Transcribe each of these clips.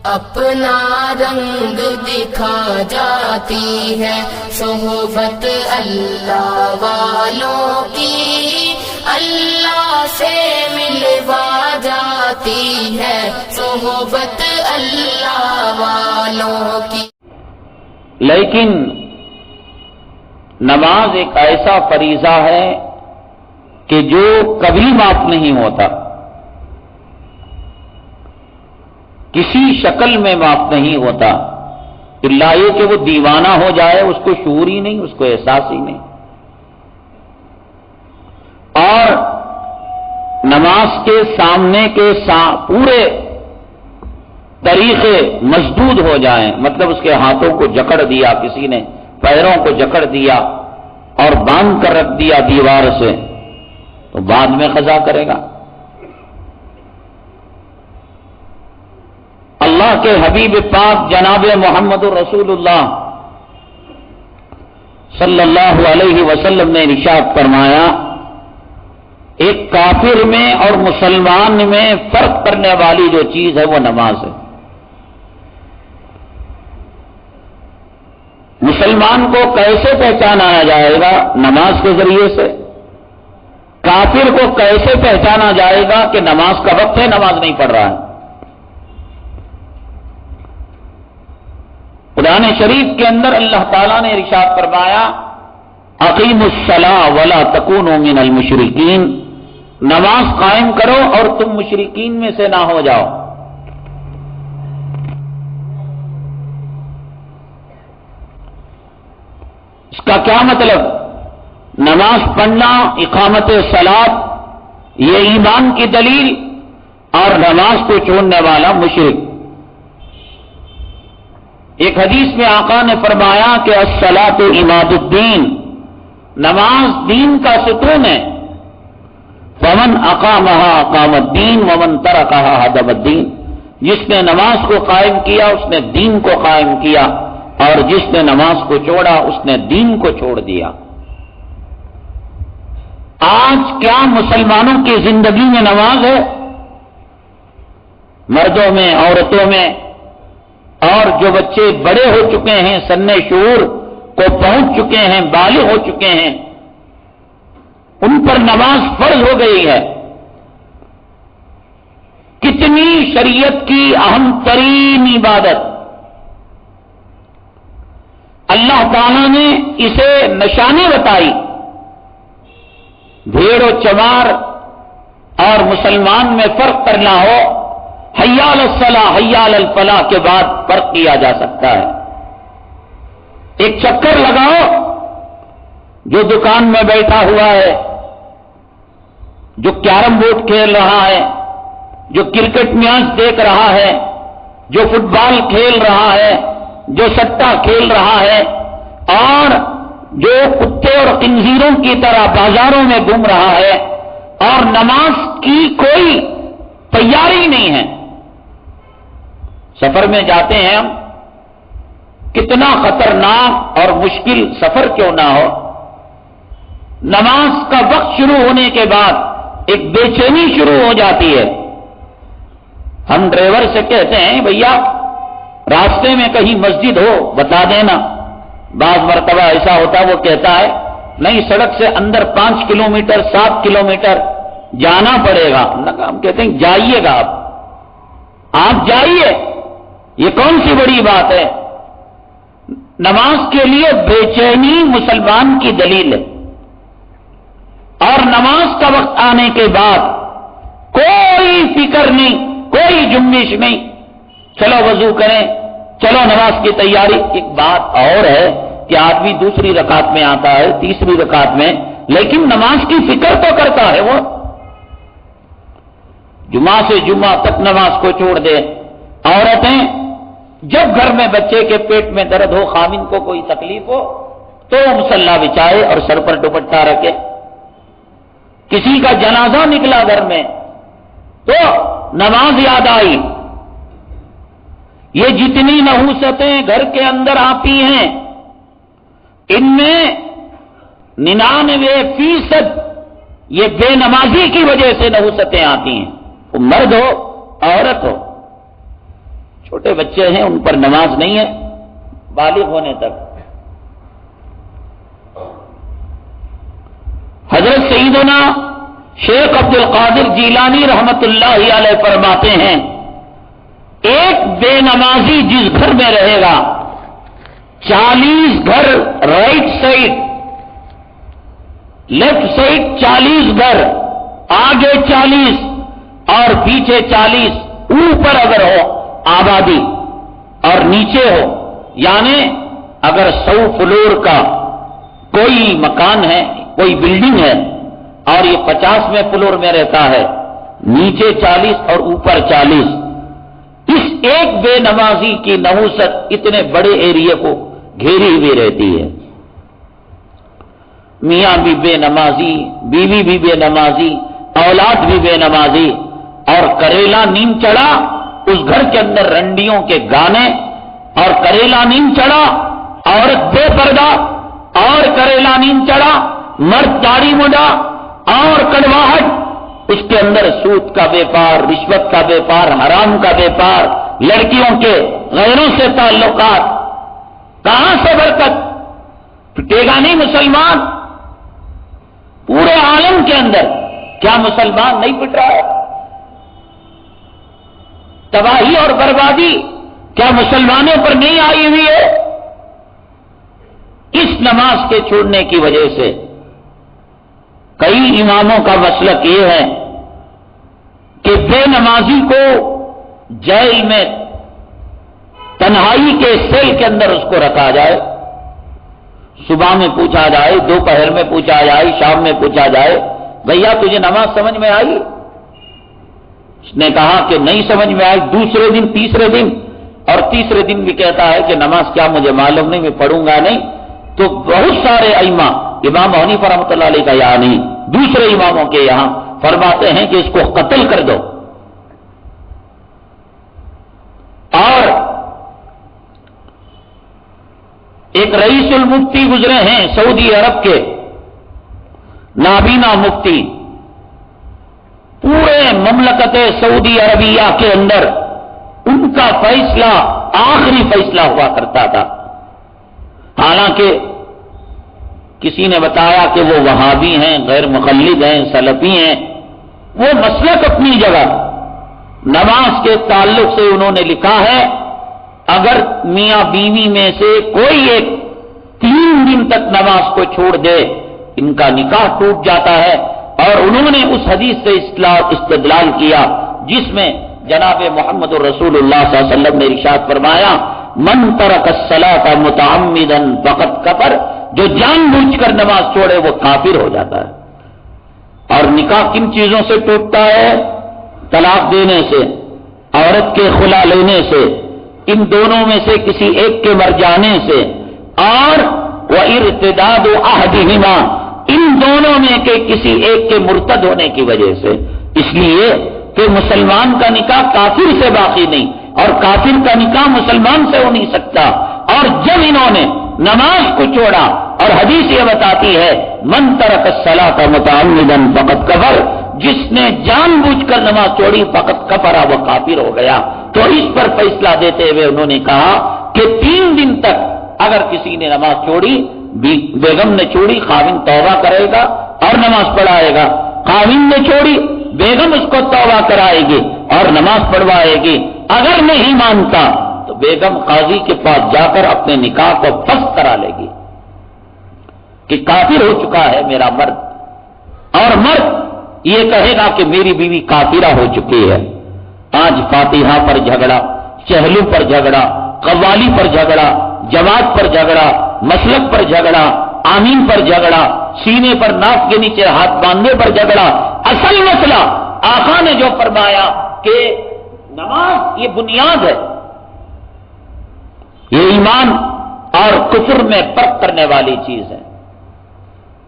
اپنا رنگ دکھا جاتی ہے صحبت اللہ والوں کی، اللہ سے ملوا جاتی ہے صحبت اللہ والوں کی۔ لیکن نماز ایک ایسا فریضہ ہے کہ جو کبھی معاف نہیں ہوتا، کسی شکل میں معاف نہیں ہوتا، الا یہ کہ وہ دیوانہ ہو جائے، اس کو شعور ہی نہیں، اس کو احساس ہی نہیں۔ اور نماز کے سامنے کے پورے طریقے مسدود ہو جائیں، مطلب اس کے ہاتھوں کو جکڑ دیا کسی نے، پیروں کو جکڑ دیا اور باندھ کر رکھ دیا دیوار سے، تو بعد میں قضا کرے گا۔ اللہ کے حبیب پاک جناب محمد رسول اللہ صلی اللہ علیہ وسلم نے ارشاد فرمایا، ایک کافر میں اور مسلمان میں فرق کرنے والی جو چیز ہے وہ نماز ہے۔ مسلمان کو کیسے پہچانا جائے گا؟ نماز کے ذریعے سے۔ کافر کو کیسے پہچانا جائے گا کہ نماز کا وقت ہے، نماز نہیں پڑھ رہا ہے؟ قرآن شریف کے اندر اللہ تعالیٰ نے ارشاد فرمایا، اقیموا الصلاۃ ولا تکونوا من المشرکین، نماز قائم کرو اور تم مشرکین میں سے نہ ہو جاؤ۔ اس کا کیا مطلب؟ نماز پڑھنا، اقامت صلاۃ، یہ ایمان کی دلیل، اور نماز کو چھوڑنے والا مشرک۔ ایک حدیث میں آقا نے فرمایا کہ الصلاۃ عماد الدین، نماز دین کا ستون ہے۔ فمن اقامها اقام الدین ومن ترکها هدم الدین، جس نے نماز کو قائم کیا اس نے دین کو قائم کیا، اور جس نے نماز کو چھوڑا اس نے دین کو چھوڑ دیا۔ آج کیا مسلمانوں کی زندگی میں نماز ہے؟ مردوں میں، عورتوں میں، اور جو بچے بڑے ہو چکے ہیں، سن شعور کو پہنچ چکے ہیں، بالغ ہو چکے ہیں، ان پر نماز فرض ہو گئی ہے۔ کتنی شریعت کی اہم ترین عبادت، اللہ تعالیٰ نے اسے نشانی بتائی۔ بھیڑ و چمار اور مسلمان میں فرق کرنا ہو، حی علی الصلاۃ حی علی الفلاح کے بعد فرق کیا جا سکتا ہے۔ ایک چکر لگاؤ، جو دکان میں بیٹھا ہوا ہے، جو کیرم بورڈ کھیل رہا ہے، جو کرکٹ میچ دیکھ رہا ہے، جو فٹ بال کھیل رہا ہے، جو سٹا کھیل رہا ہے، اور جو کتے اور خنزیروں کی طرح بازاروں میں گھوم رہا ہے، اور نماز کی کوئی تیاری نہیں ہے۔ سفر میں جاتے ہیں ہم، کتنا خطرناک اور مشکل سفر کیوں نہ ہو، نماز کا وقت شروع ہونے کے بعد ایک بے چینی شروع ہو جاتی ہے۔ ہم ڈرائیور سے کہتے ہیں بھیا راستے میں کہیں مسجد ہو بتا دینا، بعض مرتبہ ایسا ہوتا وہ کہتا ہے نہیں سڑک سے اندر 5 کلومیٹر 7 کلومیٹر جانا پڑے گا، ہم کہتے ہیں جائیے گا، آپ جائیے، یہ کون سی بڑی بات ہے؟ نماز کے لیے بے چینی مسلمان کی دلیل ہے، اور نماز کا وقت آنے کے بعد کوئی فکر نہیں، کوئی جنبش نہیں، چلو وضو کریں، چلو نماز کی تیاری۔ ایک بات اور ہے کہ آدمی دوسری رکعت میں آتا ہے، تیسری رکعت میں، لیکن نماز کی فکر تو کرتا ہے وہ، جمعہ سے جمعہ تک نماز کو چھوڑ دے۔ عورتیں جب گھر میں بچے کے پیٹ میں درد ہو، خامن کو کوئی تکلیف ہو، تو مصلی بچھائے اور سر پر دوپٹہ رکھے۔ کسی کا جنازہ نکلا گھر میں تو نماز یاد آئی۔ یہ جتنی نحوستیں گھر کے اندر آتی ہیں، ان میں 99% یہ بے نمازی کی وجہ سے نحوستیں آتی ہیں، وہ مرد ہو عورت ہو، چھوٹے بچے ہیں، ان پر نماز نہیں ہے بالغ ہونے تک۔ حضرت سیدنا شیخ عبد القادر جیلانی رحمت اللہ علیہ فرماتے ہیں، ایک بے نمازی جس گھر میں رہے گا 40 گھر رائٹ سائڈ لیفٹ سائڈ 40 گھر، آگے 40 اور پیچھے 40، اوپر اگر ہو آبادی اور نیچے ہو، یعنی اگر 100 فلور کا کوئی مکان ہے، کوئی بلڈنگ ہے اور یہ 50ویں فلور میں رہتا ہے، نیچے 40 اور اوپر 40، اس ایک بے نمازی کی نحوست اتنے بڑے ایریے کو گھیری ہوئی رہتی ہے۔ میاں بھی بے نمازی، بیوی بھی بے نمازی، اولاد بھی بے نمازی، اور کریلا نیند چڑھا اس گھر کے اندر رنڈیوں کے گانے، اور کریلا نیند چڑھا عورت بے پردہ، اور کریلا نیند چڑھا مرد داڑھی مڈا اور کڑواہٹ، اس کے اندر سود کا بیپار، رشوت کا بیپار، حرام کا بیپار، لڑکیوں کے غیروں سے تعلقات، کہاں سے برکت؟ ٹوٹے گا نہیں مسلمان؟ پورے عالم کے اندر کیا مسلمان نہیں پٹ رہا ہے؟ تباہی اور بربادی کیا مسلمانوں پر نہیں آئی ہوئی ہے؟ اس نماز کے چھوڑنے کی وجہ سے کئی اماموں کا مسلک یہ ہے کہ بے نمازی کو جیل میں تنہائی کے سیل کے اندر اس کو رکھا جائے، صبح میں پوچھا جائے، دوپہر میں پوچھا جائے، شام میں پوچھا جائے، بھیا تجھے نماز سمجھ میں آئی؟ اس نے کہا کہ نہیں سمجھ میں آئی، دوسرے دن تیسرے دن اور تیسرے دن بھی کہتا ہے کہ نماز کیا مجھے معلوم نہیں، میں پڑھوں گا نہیں۔ تو بہت سارے ائمہ، امام حنیفہ رحمۃ اللہ علیہ کا یہاں نہیں، دوسرے اماموں کے یہاں فرماتے ہیں کہ اس کو قتل کر دو۔ اور ایک رئیس المفتی گزرے ہیں سعودی عرب کے، نابینا مفتی، پورے مملکت سعودی عربیہ کے اندر ان کا فیصلہ آخری فیصلہ ہوا کرتا تھا۔ حالانکہ کسی نے بتایا کہ وہ وہابی ہیں، غیر مقلد ہیں، سلفی ہیں، وہ مسلک اپنی جگہ، نماز کے تعلق سے انہوں نے لکھا ہے اگر میاں بیوی میں سے کوئی ایک 3 دن تک نماز کو چھوڑ دے ان کا نکاح ٹوٹ جاتا ہے۔ اور انہوں نے اس حدیث سے استدلال کیا جس میں جناب محمد رسول اللہ صلی اللہ علیہ وسلم نے ارشاد فرمایا من ترک الصلاۃ متعمدا فقد کفر، جو جان بوجھ کر نماز چھوڑے وہ کافر ہو جاتا ہے۔ اور نکاح کن چیزوں سے ٹوٹتا ہے؟ طلاق دینے سے، عورت کے خلا لینے سے، ان دونوں میں سے کسی ایک کے مر جانے سے، اور وَإِرْتِدَادُ أَحَدِهِمَا، ان دونوں میں کے کسی ایک کے مرتد ہونے کی وجہ سے۔ اس لیے کہ مسلمان کا نکاح کافر سے باقی نہیں، اور کافر کا نکاح مسلمان سے ہو نہیں سکتا۔ اور جب انہوں نے نماز کو چھوڑا، اور حدیث یہ بتاتی ہے من ترک الصلاۃ متعمدا فقد کفر، جس نے جان بوجھ کر نماز چھوڑی فقط کفرا، وہ کافر ہو گیا۔ تو اس پر فیصلہ دیتے ہوئے انہوں نے کہا کہ 3 دن تک اگر کسی نے نماز چھوڑی، بیگم نے چھوڑی، خاوند توبہ کرے گا اور نماز پڑھائے گا، خاوند نے چھوڑی، بیگم اس کو توبہ کرائے گی اور نماز پڑھوائے گی، اگر نہیں مانتا تو بیگم قاضی کے پاس جا کر اپنے نکاح کو فسخ کرا لے گی کہ کافر ہو چکا ہے میرا مرد۔ اور مرد یہ کہے گا کہ میری بیوی کافرہ ہو چکی ہے۔ آج فاتحہ پر جھگڑا، چہلو پر جھگڑا، قوالی پر جھگڑا، جماعت پر جھگڑا، مسلک پر جھگڑا، آمین پر جھگڑا، سینے پر ناف کے نیچے ہاتھ باندھنے پر جھگڑا۔ اصل مسئلہ آقا نے جو فرمایا کہ نماز یہ بنیاد ہے، یہ ایمان اور کفر میں فرق کرنے والی چیز ہے،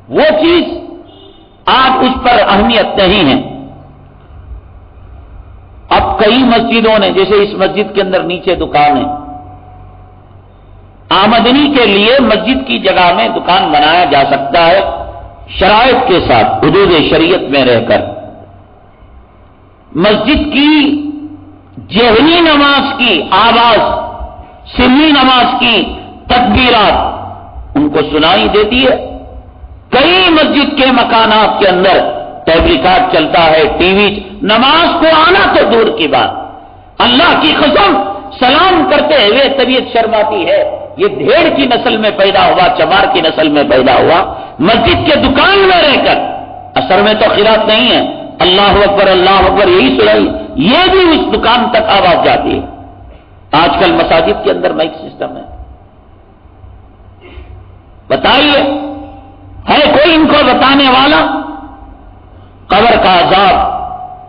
وہ چیز آج اس پر اہمیت نہیں ہے۔ اب کئی مسجدوں نے، جیسے اس مسجد کے اندر نیچے دکان ہے، آمدنی کے لیے مسجد کی جگہ میں دکان بنایا جا سکتا ہے شرائط کے ساتھ، حدود شریعت میں رہ کر۔ مسجد کی جہری نماز کی آواز، سری نماز کی تکبیرات ان کو سنائی دیتی ہے۔ کئی مسجد کے مکانات کے اندر ٹیپ ریکارڈ چلتا ہے، ٹی وی، نماز کو آنا تو دور کی بات۔ اللہ کی قسم سلام کرتے ہوئے طبیعت شرماتی ہے۔ یہ بھیڑ کی نسل میں پیدا ہوا، چمار کی نسل میں پیدا ہوا، مسجد کے دکان میں رہ کر اثر میں تو قرات نہیں ہے، اللہ اکبر یہی سنائی، یہ بھی اس دکان تک آواز جاتی ہے۔ آج کل مساجد کے اندر مائک سسٹم ہے۔ بتائیے ہے کوئی ان کو بتانے والا؟ قبر کا عذاب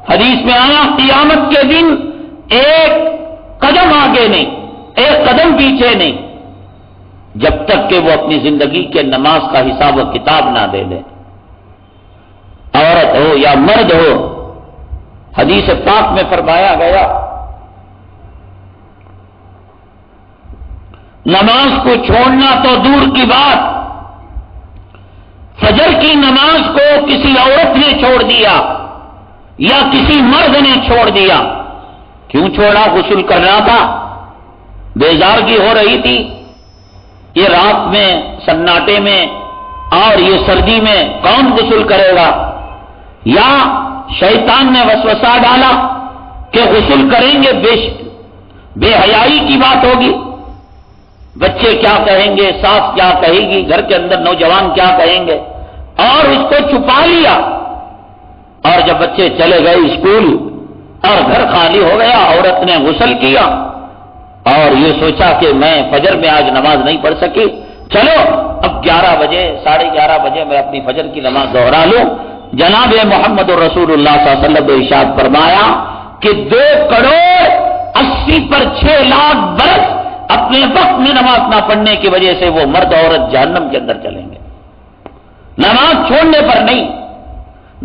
حدیث میں آیا، قیامت کے دن ایک قدم آگے نہیں، ایک قدم پیچھے نہیں، جب تک کہ وہ اپنی زندگی کے نماز کا حساب و کتاب نہ دے دے، عورت ہو یا مرد ہو۔ حدیث پاک میں فرمایا گیا، نماز کو چھوڑنا تو دور کی بات، فجر کی نماز کو کسی عورت نے چھوڑ دیا یا کسی مرد نے چھوڑ دیا، کیوں چھوڑا؟ غسل کرنا تھا، بیزارگی ہو رہی تھی، یہ رات میں سناٹے میں اور یہ سردی میں کون غسل کرے گا؟ یا شیطان نے وسوسہ ڈالا کہ غسل کریں گے، بے حیائی کی بات ہوگی، بچے کیا کہیں گے، ساس کیا کہے گی، گھر کے اندر نوجوان کیا کہیں گے، اور اس کو چھپا لیا۔ اور جب بچے چلے گئے اسکول اور گھر خالی ہو گیا، عورت نے غسل کیا اور یہ سوچا کہ میں فجر میں آج نماز نہیں پڑھ سکی، چلو اب 11 بجے 11:30 بجے میں اپنی فجر کی نماز دوہرا لوں۔ جناب محمد رسول اللہ صلی اللہ علیہ وسلم نے ارشاد فرمایا کہ 2,80,06,00,000 برس اپنے وقت میں نماز نہ پڑھنے کی وجہ سے وہ مرد عورت جہنم کے اندر چلیں گے۔ نماز چھوڑنے پر نہیں،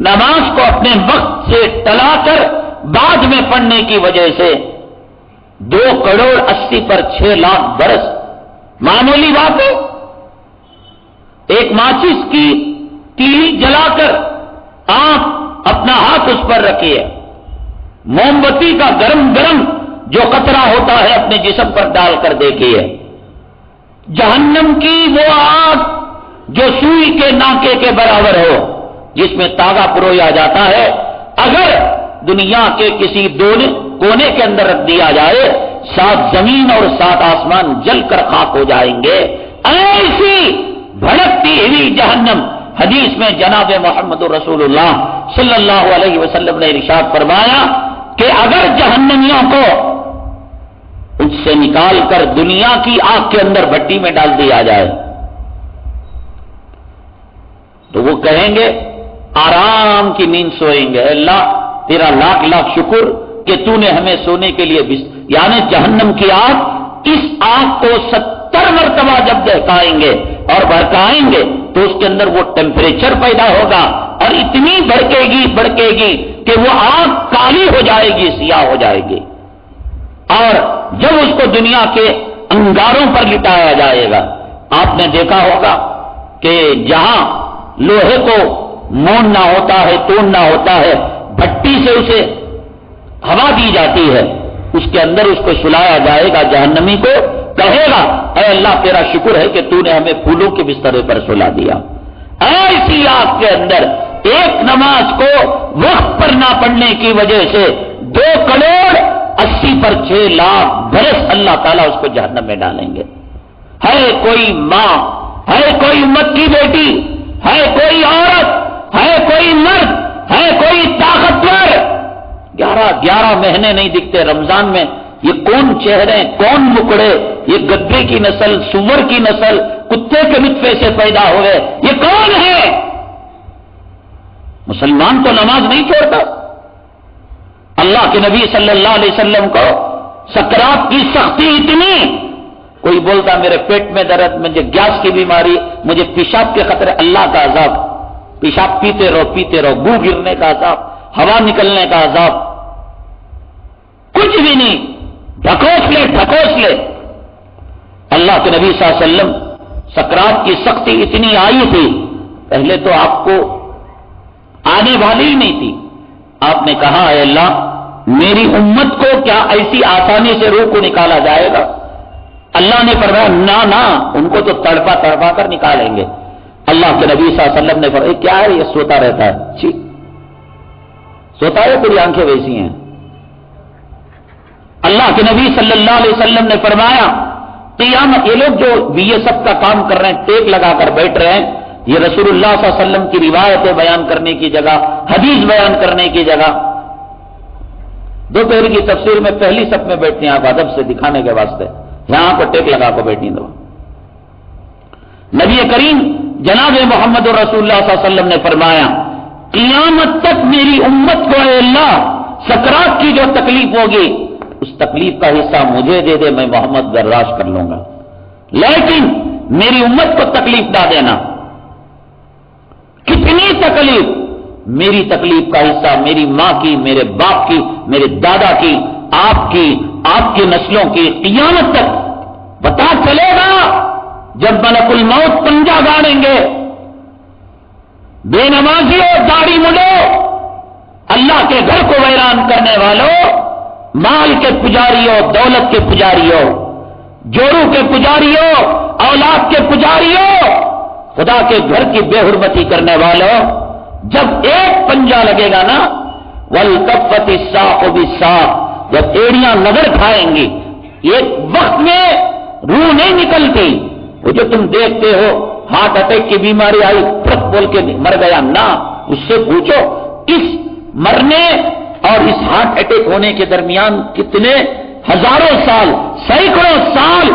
نماز کو اپنے وقت سے ٹلا کر بعد میں پڑھنے کی وجہ سے 2,80,06,00,000 برس معمولی بات ہے۔ ایک ماچس کی تیلی جلا کر آپ اپنا ہاتھ اس پر رکھیے، موم بتی کا گرم گرم جو قطرہ ہوتا ہے اپنے جسم پر ڈال کر دیکھیے، جہنم کی وہ آگ جو سوئی کے ناکے کے برابر ہو، جس میں تاغا پرویا جاتا ہے، اگر دنیا کے کسی کونے کے اندر رکھ دیا جائے، 7 زمین اور 7 آسمان جل کر خاک ہو جائیں گے۔ ایسی بھڑکتی ہوئی جہنم، حدیث میں جناب محمد رسول اللہ صلی اللہ علیہ وسلم نے ارشاد فرمایا کہ اگر جہنمیوں کو اس سے نکال کر دنیا کی آگ کے اندر بھٹی میں ڈال دیا جائے تو وہ کہیں گے، آرام کی نیند سوئیں گے، اللہ تیرا لاکھ لاکھ شکر کہ تو نے ہمیں سونے کے لیے یعنی جہنم کی آگ، اس آگ کو 70 مرتبہ جب دہکائیں گے اور بھڑکائیں گے تو اس کے اندر وہ ٹیمپریچر پیدا ہوگا اور اتنی بھڑکے گی کہ وہ آگ کالی ہو جائے گی، سیاہ ہو جائے گی۔ اور جب اس کو دنیا کے انگاروں پر لٹایا جائے گا، آپ نے دیکھا ہوگا کہ جہاں لوہے کو موننا ہوتا ہے، توڑنا ہوتا ہے، بھٹی سے اسے ہوا دی جاتی ہے، اس کے اندر اس کو سلایا جائے گا، جہنمی کو کہے گا، اے اللہ تیرا شکر ہے کہ تو نے ہمیں پھولوں کے بسترے پر سلا دیا۔ ایسی آگ کے اندر ایک نماز کو وقت پر نہ پڑھنے کی وجہ سے 2,80,06,00,000 برس اللہ تعالیٰ اس کو جہنم میں ڈالیں گے۔ ہے کوئی ماں، ہے کوئی امت کی بیٹی، ہے کوئی عورت، ہے کوئی مرد، ہے کوئی طاقتور، 11 مہینے نہیں دکھتے رمضان میں، یہ کون چہرے، کون مکڑے، یہ گدے کی نسل، سور کی نسل، کتے کے نطفے سے پیدا ہوئے، یہ کون ہے؟ مسلمان تو نماز نہیں چھوڑتا۔ اللہ کے نبی صلی اللہ علیہ وسلم کو سکرات کی سختی اتنی، کوئی بولتا میرے پیٹ میں درد، مجھے گیس کی بیماری، مجھے پیشاب کے خطرے، اللہ کا عذاب، پیشاب پیتے رہو، بو گرنے کا عذاب، ہوا نکلنے کا عذاب، کچھ بھی نہیں، ڈھکوس لے۔ اللہ کے نبی صلی اللہ علیہ وسلم سکرات کی سختی اتنی آئی تھی، پہلے تو آپ کو آنے والی ہی نہیں تھی، آپ نے کہا اے اللہ میری امت کو کیا ایسی آسانی سے روح کو نکالا جائے گا؟ اللہ نے فرمایا نہ ان کو تو تڑپا تڑپا کر نکالیں گے۔ اللہ کے نبی صلی اللہ علیہ وسلم نے فرمایا کیا ہے یہ سوتا رہتا ہے، سوتا ہے، تیری آنکھیں ویسی ہیں۔ اللہ کے نبی صلی اللہ علیہ وسلم نے فرمایا قیامت، یہ لوگ جو BSF کا کام کر رہے ہیں، ٹیک لگا کر بیٹھ رہے ہیں، یہ رسول اللہ صلی اللہ علیہ وسلم کی روایتیں بیان کرنے کی جگہ، حدیث بیان کرنے کی جگہ، دوپہر کی تفسیر میں پہلی صف میں بیٹھتے ہیں آپ ادب سے دکھانے کے واسطے، یہاں کو ٹیک لگا کو بیٹھنے دو۔ نبی کریم جناب محمد رسول اللہ صلی اللہ علیہ وسلم نے فرمایا قیامت تک میری امت کو اے اللہ سکرات کی جو تکلیف ہوگی اس تکلیف کا حصہ مجھے دے دے، میں محمد برداشت کر لوں گا، لیکن میری امت کو تکلیف نہ دینا۔ کتنی تکلیف؟ میری تکلیف کا حصہ میری ماں کی، میرے باپ کی، میرے دادا کی، آپ کی نسلوں کی، قیامت تک پتا چلے گا جب ملک الموت پنجہ گاڑیں گے، بے نمازیوں، داڑھی مڈو، اللہ کے گھر کو ویران کرنے والوں، مال کے پجاریوں، دولت کے پجاریوں، جوڑوں کے پجاریوں، اولاد کے پجاریوں، خدا کے گھر کی بے حرمتی کرنے والوں، جب ایک پنجہ لگے گا نا، وَالْتَفَّتِ السَّاقُ بِالسَّاقِ، جب ایڑیاں نظر کھائیں گی، ایک وقت میں روح نہیں نکلتی۔ وہ جو تم دیکھتے ہو ہارٹ اٹیک کی بیماری آئی پھٹ بول کے مر گیا، نہ، اس سے پوچھو اس مرنے اور اس ہارٹ اٹیک ہونے کے درمیان کتنے ہزاروں سال، سینکڑوں سال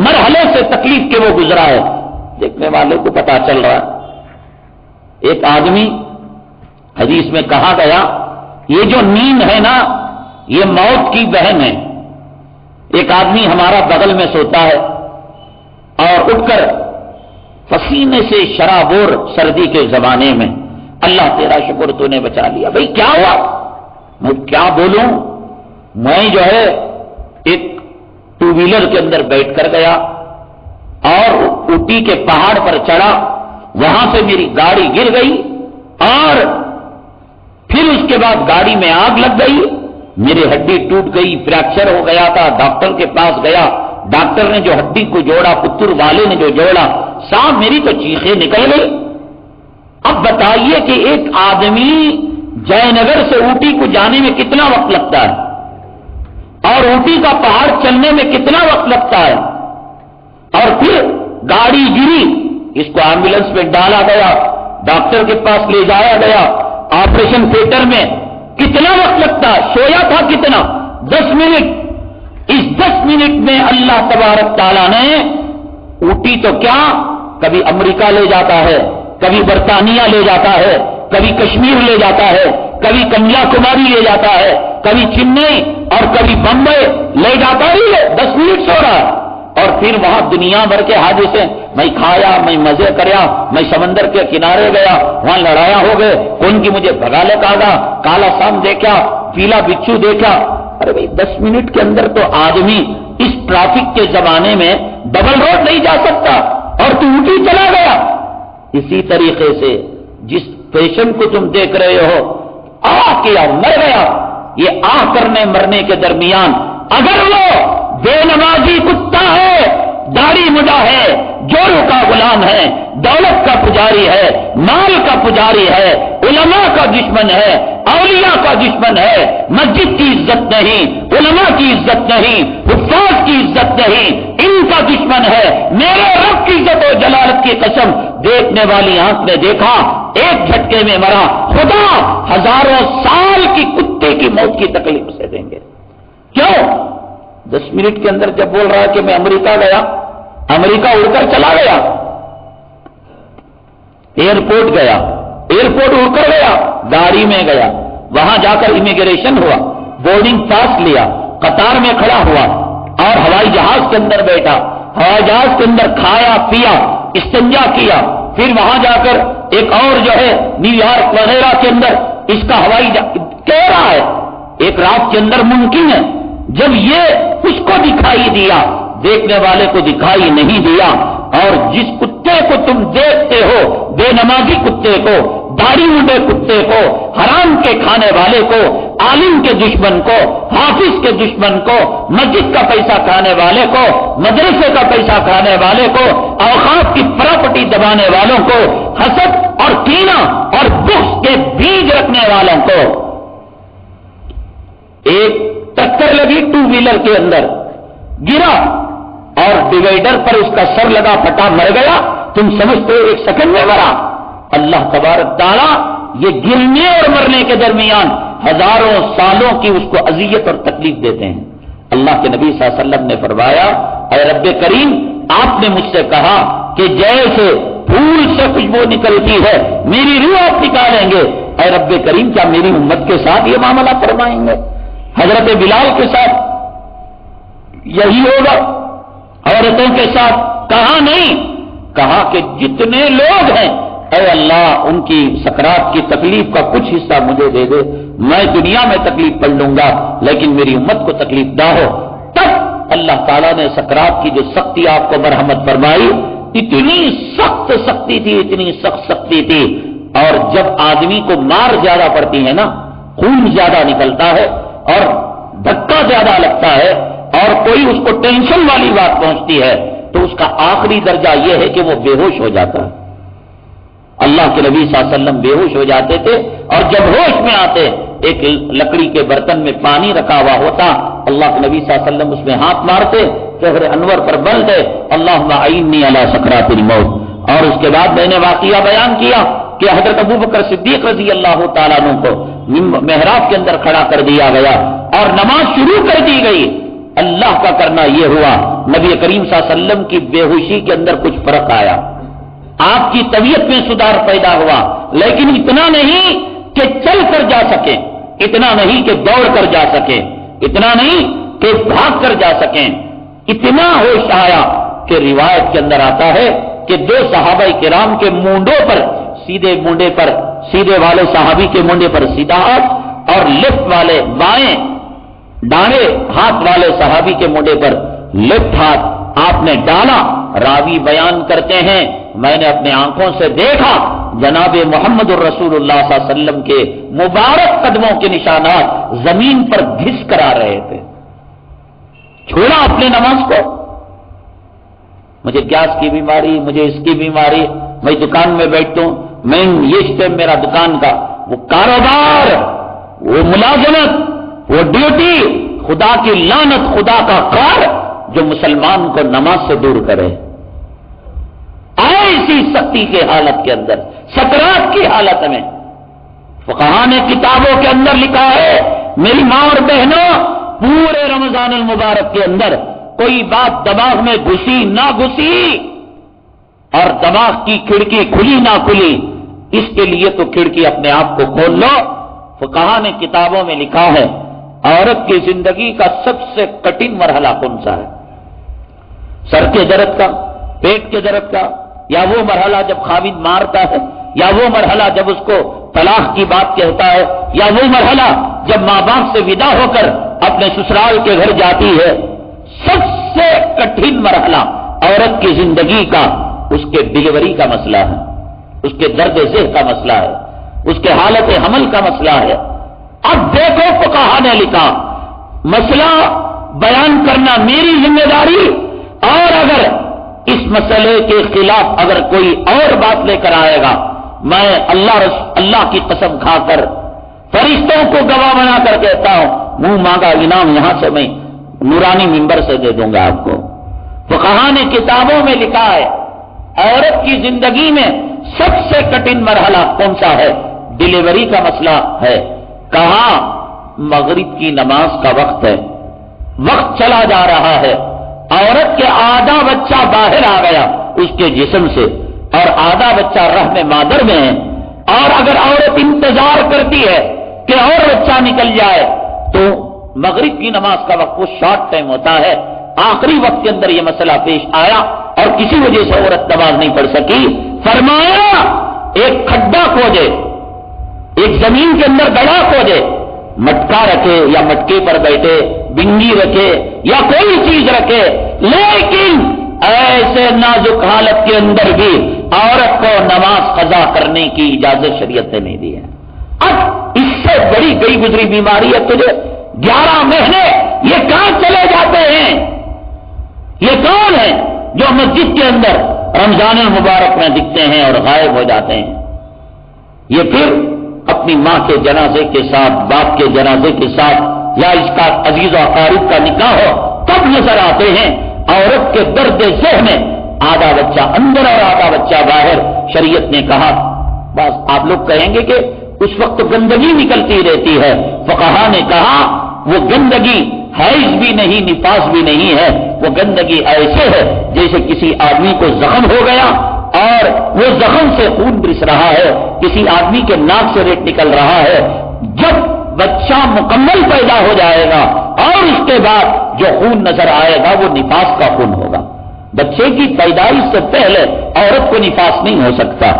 مرحلے سے تکلیف کے وہ گزرا ہے، دیکھنے والے کو پتا چل رہا ہے۔ ایک آدمی، حدیث میں کہا گیا یہ جو نیند ہے نا یہ موت کی بہن ہے۔ ایک آدمی ہمارا بغل میں سوتا ہے اور اٹھ کر پسینے سے شرابور سردی کے زمانے میں، اللہ تیرا شکر تو نے بچا لیا۔ بھئی کیا ہوا؟ میں کیا بولوں، میں جو ہے ایک 2 ویلر کے اندر بیٹھ کر گیا اور اوٹی کے پہاڑ پر چڑھا، وہاں سے میری گاڑی گر گئی اور پھر اس کے بعد گاڑی میں آگ لگ گئی، میری ہڈی ٹوٹ گئی، فریکچر ہو گیا تھا، ڈاکٹر کے پاس گیا، ڈاکٹر نے جو ہڈی کو جوڑا، پتر والے نے جو جوڑا، صاحب میری تو چیخیں نکل گئی۔ اب بتائیے کہ ایک آدمی جے نگر سے اوٹی کو جانے میں کتنا وقت لگتا ہے اور اوٹی کا پہاڑ چلنے میں کتنا وقت لگتا ہے، اور پھر گاڑی گری، اس کو ایمبولینس میں ڈالا گیا، ڈاکٹر کے پاس لے جایا گیا، آپریشن تھیٹر میں کتنا وقت لگتا ہے، سویا تھا کتنا، 10 منٹ۔ اس 10 منٹ میں اللہ تبارک تعالیٰ نے اوٹی تو کیا کبھی امریکہ لے جاتا ہے، کبھی برطانیہ لے جاتا ہے، کبھی کشمیر لے جاتا ہے، کبھی کنیا کماری لے جاتا ہے، کبھی چنئی اور کبھی بمبئی لے جاتا ہی ہے، 10 منٹ سو رہا ہے، اور پھر وہاں دنیا بھر کے حادثے، میں کھایا، میں مزے کریا، میں سمندر کے کنارے گیا، وہاں لڑایا ہو گئے، کون کی مجھے بھگا لے کہا، کالا سام دیکھا، پیلا بچھو دیکھا۔ ارے بھائی 10 منٹ کے اندر تو آدمی اس ٹریفک کے زمانے میں ڈبل روڈ نہیں جا سکتا اور تو اوٹی چلا گیا۔ اسی طریقے سے جس پیشنٹ کو تم دیکھ رہے ہو کیا مر گیا، یہ کرنے مرنے کے درمیان اگر وہ بے نمازی کتا ہے، داڑھی مڈا ہے، جوڑوں کا غلام ہے، دولت کا پجاری ہے، مال کا پجاری ہے، علماء کا دشمن ہے، اولیاء کا دشمن ہے، مسجد کی عزت نہیں، علماء کی عزت نہیں، حفاظ کی عزت نہیں، ان کا دشمن ہے، میرے رب کی عزت و جلالت کی قسم، دیکھنے والی آنکھ نے دیکھا، ایک جھٹکے میں مرا، خدا ہزاروں سال کی کتے کی موت کی تکلیف سے دیں گے۔ کیوں؟ 10 منٹ کے اندر جب بول رہا ہے کہ میں امریکہ گیا، امریکہ اڑ کر چلا گیا، ایئرپورٹ گیا، ایئرپورٹ اڑ کر گیا، گاڑی میں گیا، وہاں جا کر امیگریشن ہوا، بورڈنگ پاس لیا، قطار میں کھڑا ہوا اور ہوائی جہاز کے اندر بیٹھا، ہوائی جہاز کے اندر کھایا پیا، استنجا کیا، پھر وہاں جا کر ایک اور جو ہے نیو یارک وغیرہ کے اندر اس کا ہوائی کہہ رہا ہے ایک رات کے اندر ممکن ہے۔ جب یہ اس کو دکھائی دیا، دیکھنے والے کو دکھائی نہیں دیا، اور جس کتے کو تم دیکھتے ہو، بے نمازی کتے کو، داڑھی مڈے کتے کو، حرام کے کھانے والے کو، عالم کے دشمن کو، حافظ کے دشمن کو، مسجد کا پیسہ کھانے والے کو، مدرسے کا پیسہ کھانے والے کو، اوقاف کی پراپرٹی دبانے والوں کو، حسد اور کینہ اور بغض کے بیج رکھنے والوں کو، ایک ٹکر لگی ٹو ویلر کے اندر، گرا اور ڈیوائیڈر پر اس کا سر لگا، پھٹا، مر گیا، تم سمجھتے ہو ایک سیکنڈ میں مرا؟ اللہ تبارک تعالیٰ یہ گرنے اور مرنے کے درمیان ہزاروں سالوں کی اس کو اذیت اور تکلیف دیتے ہیں۔ اللہ کے نبی صلی اللہ علیہ وسلم نے فرمایا، اے رب کریم، آپ نے مجھ سے کہا کہ جیسے پھول سے خوشبو نکلتی ہے میری روح آپ نکالیں گے، اے رب کریم کیا میری امت کے ساتھ یہ معاملہ فرمائیں گے؟ حضرت بلال کے ساتھ یہی ہوگا، عورتوں کے ساتھ؟ کہا نہیں، کہا کہ جتنے لوگ ہیں اے اللہ ان کی سکرات کی تکلیف کا کچھ حصہ مجھے دے دے، میں دنیا میں تکلیف پڑ لوں گا لیکن میری امت کو تکلیف نہ ہو۔ تب اللہ تعالیٰ نے سکرات کی جو سختی آپ کو مرحمت فرمائی، اتنی سخت سختی تھی، اتنی سخت سختی تھی، اور جب آدمی کو مار زیادہ پڑتی ہے نا، خون زیادہ نکلتا ہے اور دھکا زیادہ لگتا ہے اور کوئی اس کو ٹینشن والی بات پہنچتی ہے تو اس کا آخری درجہ یہ ہے کہ وہ بے ہوش ہو جاتا ہے۔ اللہ کے نبی صلی اللہ علیہ وسلم بے ہوش ہو جاتے تھے اور جب ہوش میں آتے ایک لکڑی کے برتن میں پانی رکھا ہوا ہوتا، اللہ کے نبی صلی اللہ علیہ وسلم اس میں ہاتھ مارتے، شہر انور پر بل دے، اللہم اعنی علی سکرات الموت۔ اور اس کے بعد میں نے واقعہ بیان کیا کہ حضرت ابوبکر صدیق رضی اللہ تعالیٰ عنہ کو محراب کے اندر کھڑا کر دیا گیا اور نماز شروع کر دی گئی۔ اللہ کا کرنا یہ ہوا، نبی کریم صلی اللہ علیہ وسلم کی بے ہوشی کے اندر کچھ فرق آیا، آپ کی طبیعت میں سدھار پیدا ہوا، لیکن اتنا نہیں کہ چل کر جا سکیں، اتنا نہیں کہ دوڑ کر جا سکیں، اتنا نہیں کہ بھاگ کر جا سکیں، اتنا ہوش آیا کہ روایت کے اندر آتا ہے کہ دو صحابہ کرام کے مونڈوں پر، سیدھے مونڈے پر، سیدھے والے صحابی کے مونڈے پر سیدھا ہاتھ اور لیفٹ والے بائیں ڈاڑے ہاتھ والے صحابی کے مونڈے پر لیفٹ ہاتھ آپ نے ڈالا۔ راوی بیان کرتے ہیں میں نے اپنے آنکھوں سے دیکھا جناب محمد الرسول اللہ صلی اللہ علیہ وسلم کے مبارک قدموں کے نشانات زمین پر گھس کر آ رہے تھے۔ چھوڑا اپنے نماز کو، مجھے گیس کی بیماری، مجھے اس کی بیماری، میں دکان میں بیٹھتا ہوں، میں یہ اسٹیپ میرا دکان کا، وہ کاروبار، وہ ملازمت، وہ ڈیوٹی، خدا کی لعنت، خدا کا قہر جو مسلمان کو نماز سے دور کرے۔ ایسی سختی کے حالت کے اندر، سکرات کی حالت میں، فقہاء نے کتابوں کے اندر لکھا ہے، میری ماں اور بہنوں، پورے رمضان المبارک کے اندر کوئی بات دماغ میں گھسی نہ گھسی اور دماغ کی کھڑکی کھلی نہ کھلی، اس کے لیے تو کھڑکی اپنے آپ کو کھول لو۔ فقہاء نے کتابوں میں لکھا ہے عورت کی زندگی کا سب سے کٹھن مرحلہ کون سا ہے؟ سر کے درد کا، پیٹ کے درد کا، یا وہ مرحلہ جب خاوند مارتا ہے، یا وہ مرحلہ جب اس کو طلاق کی بات کہتا ہے، یا وہ مرحلہ جب ماں باپ سے ودا ہو کر اپنے سسرال کے گھر جاتی ہے۔ سب سے کٹھن مرحلہ عورت کی زندگی کا اس کے ڈلیوری کا مسئلہ ہے، اس کے درد ذہ کا مسئلہ ہے، اس کے حالت حمل کا مسئلہ ہے۔ اب دیکھو فقہاء نے لکھا، مسئلہ بیان کرنا میری ذمہ داری، اور اگر اس مسئلے کے خلاف اگر کوئی اور بات لے کر آئے گا، میں اللہ کی قسم کھا کر فرشتوں کو گواہ بنا کر کہتا ہوں، منہ مانگا انعام یہاں سے میں نورانی منبر سے دے دوں گا آپ کو۔ فقہاء نے کتابوں میں لکھا ہے عورت کی زندگی میں سب سے کٹھن مرحلہ کون سا ہے؟ ڈلیوری کا مسئلہ ہے۔ کہاں؟ مغرب کی نماز کا وقت ہے، وقت چلا جا رہا ہے، عورت کے آدھا بچہ باہر آ گیا اس کے جسم سے اور آدھا بچہ رحم مادر میں ہے، اور اگر عورت انتظار کرتی ہے کہ اور بچہ نکل جائے تو مغرب کی نماز کا وقت وہ شارٹ ٹائم ہوتا ہے، آخری وقت کے اندر یہ مسئلہ پیش آیا اور کسی وجہ سے عورت نماز نہیں پڑھ سکی۔ فرمایا ایک کھڈا کھودے، ایک زمین کے اندر گڑھا کھودے، مٹکا رکھے یا مٹکے پر بیٹھے، بنگی رکھے یا کوئی چیز رکھے، لیکن ایسے نازک حالت کے اندر بھی عورت کو نماز قضا کرنے کی اجازت شریعت نے نہیں دی ہے۔ اب اس سے بہت بڑی گئی گزری بیماری ہے تجھے 11 مہینے یہ کہاں چلے جاتے ہیں؟ یہ کون ہے جو مسجد کے اندر رمضان المبارک میں دکھتے ہیں اور غائب ہو جاتے ہیں؟ یہ پھر اپنی ماں کے جنازے کے ساتھ، باپ کے جنازے کے ساتھ، یا اس کا عزیز و اقارب کا نکاح ہو تب نظر آتے ہیں۔ عورت کے درد ذہن میں آدھا بچہ اندر اور آدھا بچہ باہر۔ شریعت نے کہا، بس آپ لوگ کہیں گے کہ اس وقت گندگی نکلتی رہتی ہے، فقہا نے کہا وہ گندگی حیض بھی نہیں، نفاس بھی نہیں ہے، وہ گندگی ایسے ہے جیسے کسی آدمی کو زخم ہو گیا اور وہ زخم سے خون برس رہا ہے، کسی آدمی کے ناک سے ریت نکل رہا ہے۔ جب بچہ مکمل پیدا ہو جائے گا اور اس کے بعد جو خون نظر آئے گا وہ نفاس کا خون ہوگا۔ بچے کی پیدائش سے پہلے عورت کو نفاس نہیں ہو سکتا۔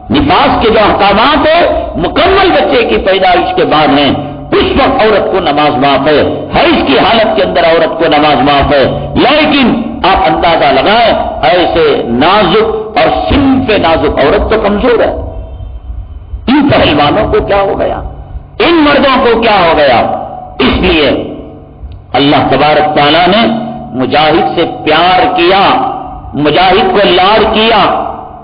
نفاس کے جو احکامات ہیں مکمل بچے کی پیدائش کے بعد ہیں، اس وقت عورت کو نماز معاف ہے، حیض کی حالت کے اندر عورت کو نماز معاف ہے۔ لیکن آپ اندازہ لگائیں ایسے نازک اور صنف نازک عورت تو کمزور ہے، ان پہلوانوں کو کیا ہو گیا، ان مردوں کو کیا ہو گیا؟ اس لیے اللہ تبارک تعالیٰ نے مجاہد سے پیار کیا، مجاہد کو لاڈ کیا،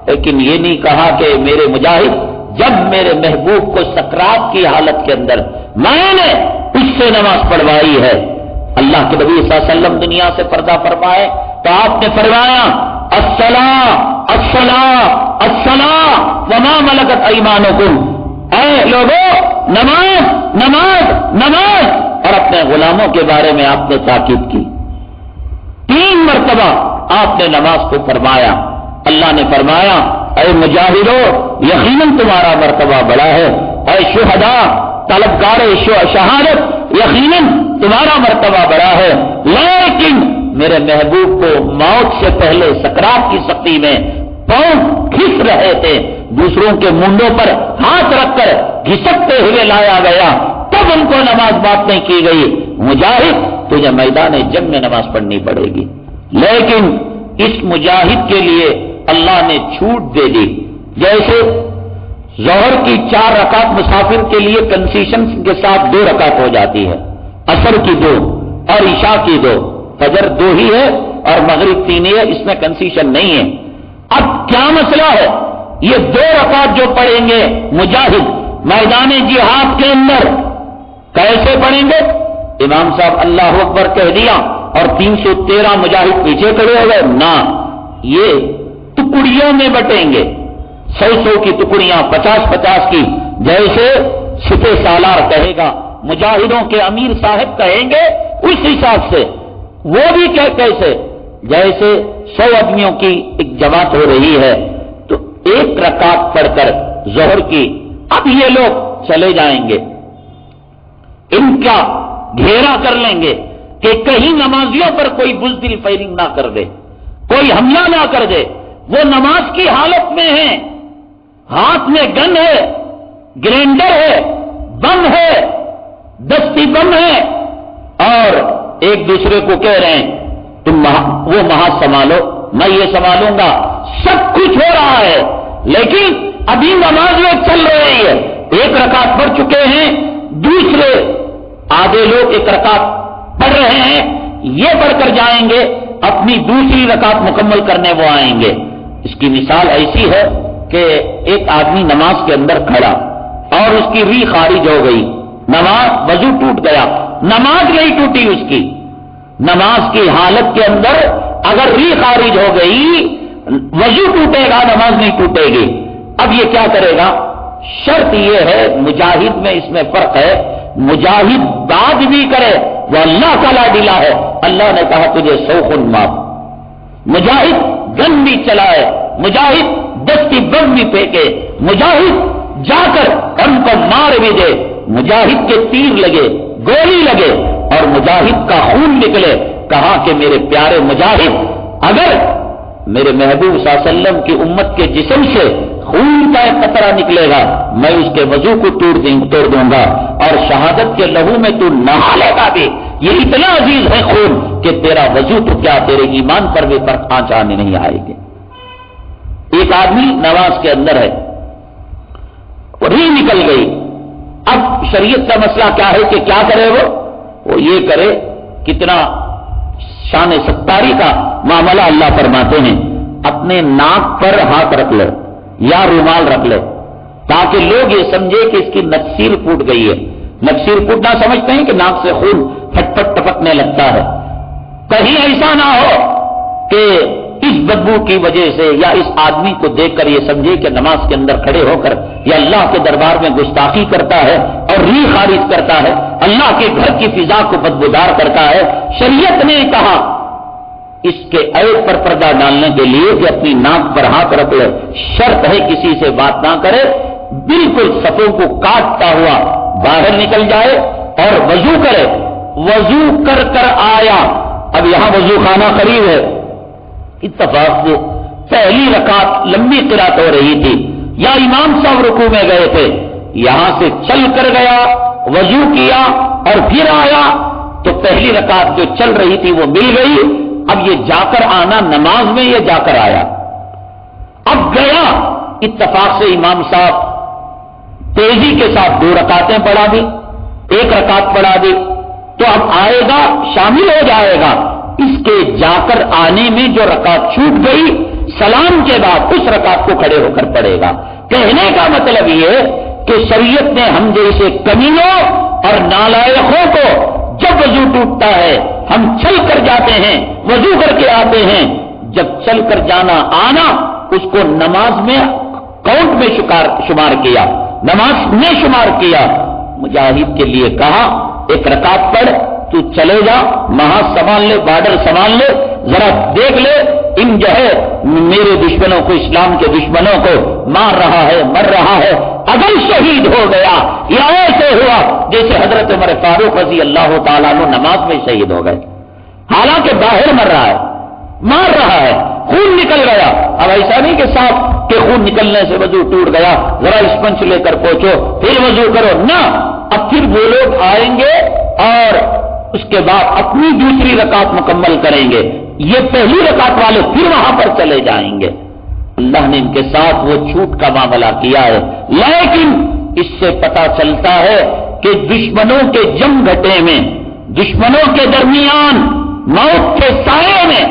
لیکن یہ نہیں کہا کہ میرے مجاہد جب میرے محبوب کو سکرات کی حالت کے اندر میں نے اس سے نماز پڑھوائی ہے۔ اللہ کے نبی صلی اللہ علیہ وسلم دنیا سے پردہ فرمائے تو آپ نے فرمایا الصلاۃ الصلاۃ الصلاۃ وما ملکت ایمانکم، اے لوگوں نماز نماز نماز، اور اپنے غلاموں کے بارے میں آپ نے تاکید کی۔ 3 مرتبہ آپ نے نماز کو فرمایا۔ اللہ نے فرمایا اے مجاہدو یقیناً تمہارا مرتبہ بڑا ہے، اے شہداء طلبگار شہادت یقیناً تمہارا مرتبہ بڑا ہے، لیکن میرے محبوب کو موت سے پہلے سکرات کی سختی میں پاؤں کھس رہے تھے، دوسروں کے منڈوں پر ہاتھ رکھ کر گھسکتے ہوئے لایا گیا، تب ان کو نماز بات نہیں کی گئی۔ مجاہد تجھے میدان جنگ میں نماز پڑھنی پڑے گی، لیکن اس مجاہد کے لیے اللہ نے چھوٹ دے دی۔ جیسے ظہر کی 4 رکعت مسافر کے لیے کنسیشن کے ساتھ 2 رکعت ہو جاتی ہے، عصر کی 2 اور عشاء کی 2، فجر 2 ہی ہے اور مغرب 3 ہے، اس میں کنسیشن نہیں ہے۔ اب کیا مسئلہ ہے؟ یہ 2 رکعت جو پڑھیں گے مجاہد میدان جہاد کے اندر کیسے پڑھیں گے؟ امام صاحب اللہ اکبر کہہ دیا اور 313 مجاہد پیچھے کھڑے ہو گئے؟ نہ، یہ ٹکڑیوں میں بٹیں گے، 100 کی ٹکڑیاں، 50 کی، جیسے سپہ سالار کہے گا، مجاہدوں کے امیر صاحب کہیں گے اس حساب سے۔ وہ بھی کیسے؟ جیسے 100 آدمیوں کی ایک جماعت ہو رہی ہے تو 1 رکعت پڑھ کر ظہر کی، اب یہ لوگ چلے جائیں گے، ان کا گھیرا کر لیں گے کہ کہیں نمازیوں پر کوئی بزدل فائرنگ نہ کر دے، کوئی حملہ نہ کر دے۔ وہ نماز کی حالت میں ہیں، ہاتھ میں گن ہے، گرینڈر ہے، بم ہے، دستی بم ہے، اور ایک دوسرے کو کہہ رہے ہیں تم وہ محاذ سنبھالو، میں یہ سنبھالوں گا۔ سب کچھ ہو رہا ہے لیکن ابھی نماز میں چل رہی ہے، 1 رکعت پڑھ چکے ہیں، دوسرے آدھے لوگ 1 رکعت پڑھ رہے ہیں، یہ پڑھ کر جائیں گے، اپنی دوسری رکعت مکمل کرنے وہ آئیں گے۔ اس کی مثال ایسی ہے کہ ایک آدمی نماز کے اندر کھڑا اور اس کی ری خارج ہو گئی، نماز وضو ٹوٹ گیا، نماز نہیں ٹوٹی اس کی، نماز کی حالت کے اندر اگر ری خارج ہو گئی وضو ٹوٹے گا، نماز نہیں ٹوٹے گی۔ اب یہ کیا کرے گا؟ شرط یہ ہے، مجاہد میں اس میں فرق ہے، مجاہد بات بھی کرے وہ اللہ کا لاڈیلا ہے، اللہ نے کہا تجھے 100 خون معاف۔ مجاہد گن بھی چلائے، مجاہد دستی بم بھی پھینکے، مجاہد جا کر ان کو مار بھی دے، مجاہد کے تیر لگے، گولی لگے اور مجاہد کا خون نکلے، کہا کہ میرے پیارے مجاہد اگر میرے محبوب صلی اللہ علیہ وسلم کی امت کے جسم سے خون کا ایک قطرہ نکلے گا میں اس کے وضو کو توڑ دوں گا، اور شہادت کے لہو میں تو نہا لے گا بھی، یہ اتنا عزیز ہے خون کہ تیرا وضو تو کیا تیرے ایمان پر بھی فرق آنچ آنے نہیں آئے گی۔ ایک آدمی نماز کے اندر ہے، ری نکل گئی، اب شریعت کا مسئلہ کیا ہے کہ کیا کرے وہ یہ کرے. کتنا شان ستاری کا معاملہ اللہ فرماتے ہیں. اپنے ناک پر ہاتھ رکھ لے یا رومال رکھ لے تاکہ لوگ یہ سمجھے کہ اس کی نکسیر پھوٹ گئی ہے. نکسیر پھوٹنا سمجھتے ہیں کہ ناک سے خون پھٹ پھٹ ٹپکنے لگتا ہے. کہیں ایسا نہ ہو کہ اس بدبو کی وجہ سے یا اس آدمی کو دیکھ کر یہ سمجھے کہ نماز کے اندر کھڑے ہو کر یہ اللہ کے دربار میں گستاخی کرتا ہے اور ری خارج کرتا ہے, اللہ کے گھر کی فضا کو بدبودار کرتا ہے. شریعت نے کہا اس کے عیب پر پردہ ڈالنے کے لیے کہ اپنی ناک پر ہاتھ رکھ لے. شرط ہے کسی سے بات نہ کرے, بالکل صفوں کو کاٹتا ہوا باہر نکل جائے اور وضو کرے. وضو کر کر آیا, اب یہاں وضو خانہ قریب ہے, اتفاق سے پہلی رکعت لمبی قرات ہو رہی تھی یا امام صاحب رکوع میں گئے تھے, یہاں سے چل کر گیا, وضو کیا اور پھر آیا تو پہلی رکعت جو چل رہی تھی وہ مل گئی. اب یہ جا کر آنا نماز میں, یہ جا کر آیا. اب گیا, اتفاق سے امام صاحب تیزی کے ساتھ 2 رکعتیں پڑھا دی, 1 رکعت پڑھا دی, تو اب آئے گا شامل ہو جائے گا. اس کے جا کر آنے میں جو رکعت چھوٹ گئی سلام کے بعد اس رکعت کو کھڑے ہو کر پڑھے گا. کہنے کا مطلب یہ کہ شریعت نے ہم جیسے کمینوں اور نالائقوں کو جب وضو ٹوٹتا ہے ہم چل کر جاتے ہیں, وضو کر کے آتے ہیں, جب چل کر جانا آنا اس کو نماز میں کاؤنٹ میں شمار کیا, نماز میں شمار کیا. مجاہد کے لیے کہا 1 رکعت پڑھ, تو چلے جا, محاذ سنبھال لے, بارڈر سنبھال لے, ذرا دیکھ لے ان جو ہے میرے دشمنوں کو, اسلام کے دشمنوں کو مار رہا ہے, مر رہا ہے. اگر شہید ہو گیا یا ایسے ہوا جیسے حضرت عمر فاروق رضی اللہ تعالیٰ عنہ نماز میں شہید ہو گئے, حالانکہ باہر مر رہا ہے, مار رہا ہے, خون نکل گیا. اب ایسا نہیں کہ صاحب کہ خون نکلنے سے وضو ٹوٹ گیا, ذرا اسپنج لے کر پہنچو پھر وضو کرو, نہ. اب پھر وہ لوگ آئیں گے اور اس کے بعد اپنی دوسری رکعت مکمل کریں گے. یہ پہلی رکعت والے پھر وہاں پر چلے جائیں گے. اللہ نے ان کے ساتھ وہ چھوٹ کا معاملہ کیا ہے. لیکن اس سے پتہ چلتا ہے کہ دشمنوں کے جم گھٹے میں, دشمنوں کے درمیان موت کے سائے میں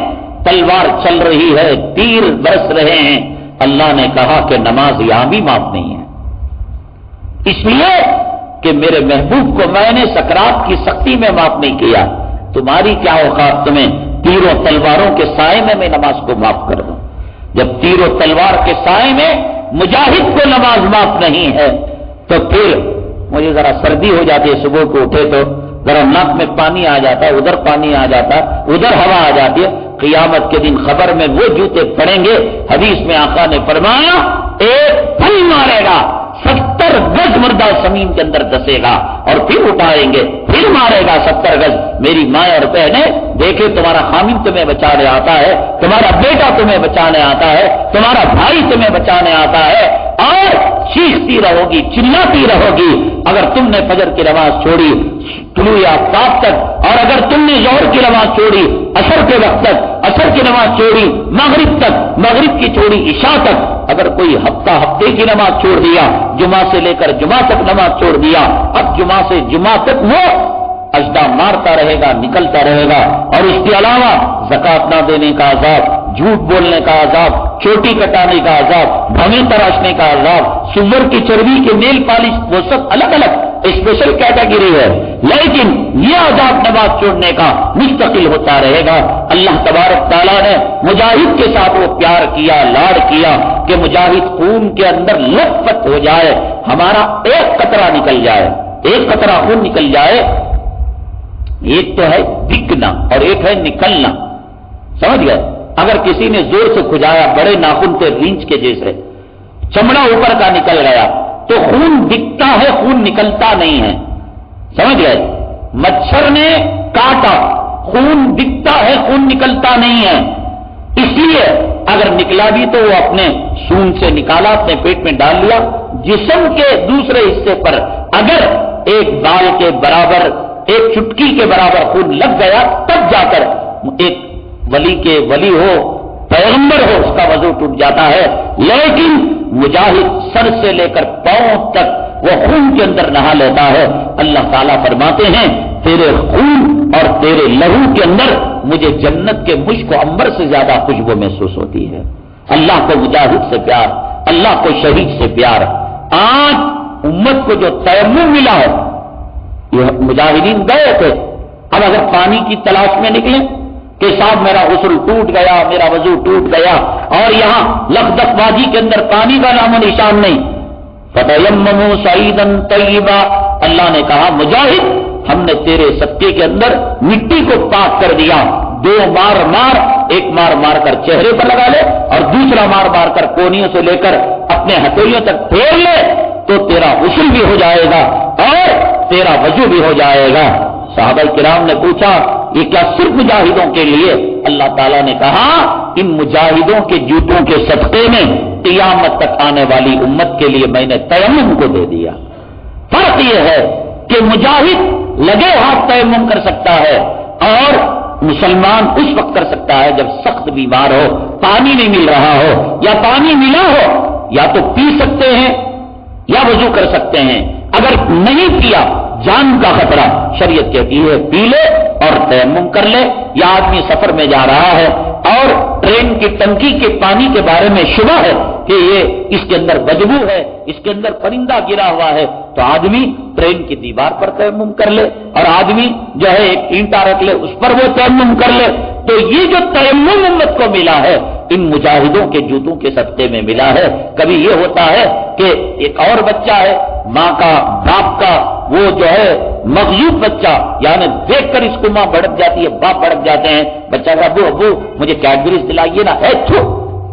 تلوار چل رہی ہے, تیر برس رہے ہیں. اللہ نے کہا کہ نماز یہاں بھی معاف نہیں ہے, اس لیے کہ میرے محبوب کو میں نے سکرات کی سختی میں معاف نہیں کیا. تمہاری کیا اوقات تمہیں تیروں تلواروں کے سائے میں نماز کو معاف کر دوں. جب تیر و تلوار کے سائے میں مجاہد کو نماز معاف نہیں ہے تو پھر مجھے ذرا سردی ہو جاتی ہے, صبح کو اٹھے تو ذرا ناک میں پانی آ جاتا ہے, ادھر پانی آ جاتا ہے, ادھر ہوا آ جاتی ہے. قیامت کے دن خبر میں وہ جوتے پڑیں گے. حدیث میں آقا نے فرمایا 1 پھل مارے گا 70 گز مردہ زمین کے اندر دسے گا اور پھر اٹھائیں گے, پھر مارے گا 70 گز. میری ماں اور بہنیں دیکھے, تمہارا خامن تمہیں بچانے آتا ہے, تمہارا بیٹا تمہیں بچانے آتا ہے, تمہارا بھائی تمہیں بچانے آتا ہے, اور چیختی رہو گی, چلاتی رہو گی. اگر تم نے فجر کی نماز چھوڑی طلوع آفتاب تک, اور اگر تم نے ظہر کی نماز چھوڑی عصر کے وقت تک, عصر کی نماز چھوڑی مغرب تک, مغرب کی چھوڑی عشاء تک, اگر کوئی ہفتے کی نماز چھوڑ دیا, جمعہ سے لے کر جمعہ تک نماز چھوڑ دیا, اب جمعہ سے جمعہ تک وہ اجدا مارتا رہے گا, نکلتا رہے گا. اور اس کے علاوہ زکات نہ دینے کا عذاب, جھوٹ بولنے کا عذاب, چوٹی کٹانے کا عذاب, بھویں تراشنے کا عذاب, سور کی چربی کے نیل پالش, وہ سب الگ الگ اسپیشل کیٹیگری ہے. لیکن یہ عذاب نماز چھوڑنے کا مستقل ہوتا رہے گا. اللہ تبارک تعالیٰ نے مجاہد کے ساتھ وہ پیار کیا, لاڑ کیا کہ مجاہد خون کے اندر لت پت ہو جائے, ہمارا 1 قطرہ نکل جائے, 1 قطرہ خون نکل جائے. ایک تو ہے دکھنا اور ایک ہے نکلنا, سمجھ گئے. اگر کسی نے زور سے کھجایا, بڑے ناخن تھے رینچ کے جیسے, چمڑا اوپر کا نکل گیا تو خون دکھتا ہے, خون نکلتا نہیں ہے, سمجھ گئے. مچھر نے کاٹا, خون دکھتا ہے, خون نکلتا نہیں ہے. اس لیے اگر نکلا بھی تو وہ اپنے سون سے نکالا, اپنے پیٹ میں ڈال لیا. جسم کے دوسرے حصے پر اگر ایک بال کے برابر, ایک چٹکی کے برابر خون لگ گیا, تب جا کر ایک ولی کے ولی ہو, پیغمبر ہو, اس کا وضو ٹوٹ جاتا ہے. لیکن مجاہد سر سے لے کر پاؤں تک وہ خون کے اندر نہا لیتا ہے، اللہ تعالیٰ فرماتے ہیں تیرے خون اور تیرے لہو کے اندر مجھے جنت کے مشک و عنبر سے زیادہ خوشبو محسوس ہوتی ہے۔ اللہ کو مجاہد سے پیار، اللہ کو شہید سے پیار۔ آج امت کو جو تیمم ملا ہے، یہ مجاہدین گئے تھے، اب اگر پانی کی تلاش میں نکلیں کہ صاحب میرا غسل ٹوٹ گیا، میرا وضو ٹوٹ گیا، اور یہاں لخدق وادی کے اندر پانی کا نام و نشان نہیں، فَتَيَمَّمُوا صَعِيدًا طَيِّبًا، اللہ نے کہا مجاہد ہم نے تیرے صدقے کے اندر مٹی کو پاک کر دیا، دو مار مار، ایک مار مار کر چہرے پر لگا لے اور دوسرا مار مار کر کونیوں سے لے کر اپنے ہتھیلیوں تک پھیر لے تو تیرا غسل بھی ہو جائے گا اور تیرا وضو بھی ہو جائے گا۔ صحابہ کرام نے پوچھا یہ کیا صرف مجاہدوں کے لیے؟ اللہ تعالیٰ نے کہا ان مجاہدوں کے جوتوں کے صدقے میں قیامت تک آنے والی امت کے لیے میں نے تیمم کو دے دیا۔ فرق یہ ہے کہ مجاہد لگے ہاتھ تیمم کر سکتا ہے اور مسلمان اس وقت کر سکتا ہے جب سخت بیمار ہو، پانی نہیں مل رہا ہو یا پانی ملا ہو، یا تو پی سکتے ہیں یا وضو کر سکتے ہیں، اگر نہیں پیا جان کا خطرہ، شریعت کہتی ہے پی لے اور تیمم کر لے۔ یا آدمی سفر میں جا رہا ہے اور ٹرین کی ٹنکی کے پانی کے بارے میں شبہ ہے کہ یہ اس کے اندر بدبو ہے، اس کے اندر پرندہ گرا ہوا ہے، تو آدمی ٹرین کی دیوار پر تیمم کر لے، اور آدمی جو ہے ایک اینٹا رکھ لے اس پر وہ تیمم کر لے۔ تو یہ جو تیمم امت کو ملا ہے ان مجاہدوں کے جوتوں کے صدقے میں ملا ہے۔ کبھی یہ ہوتا ہے کہ ایک اور بچہ ہے، ماں کا باپ کا وہ جو ہے مغلوب بچہ، یعنی دیکھ کر اس کو ماں بھڑک جاتی ہے، باپ بھڑک جاتے ہیں، بچہ کا ابو ابو مجھے کیڈبریز دلائیے نا، اے چھو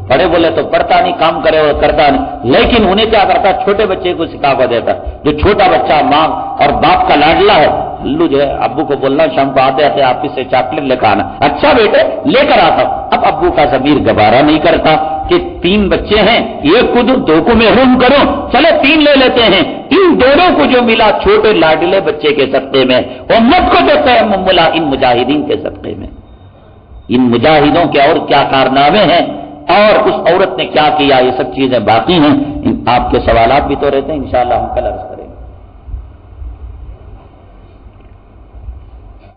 بڑے بولے تو پڑھتا نہیں، کام کرے اور کرتا نہیں، لیکن انہیں کیا کرتا چھوٹے بچے کو سکھا کر دیتا، جو چھوٹا بچہ ماں اور باپ کا لاڈلا ہے، ہلو جو ہے ابو کو بولنا شام کو آتے آتے آپ سے چاکلیٹ لے کر آنا، اچھا بیٹے لے کر آتا ہوں۔ اب ابو کا ضمیر گوارا نہیں کرتا کہ 3 بچے ہیں، ایک کو دو، 2 کو محروم کرو، چلو 3 لے لیتے ہیں۔ ان دونوں کو جو ملا چھوٹے لاڈلے بچے کے صدقے میں، امت کو جو تیمم ملا ان مجاہدین کے صدقے میں۔ ان مجاہدوں کے اور کیا کارنامے ہیں اور اس عورت نے کیا کیا، یہ سب چیزیں باقی ہیں۔ آپ کے سوالات بھی تو رہتے ہیں، انشاءاللہ ہم کل عرض کریں۔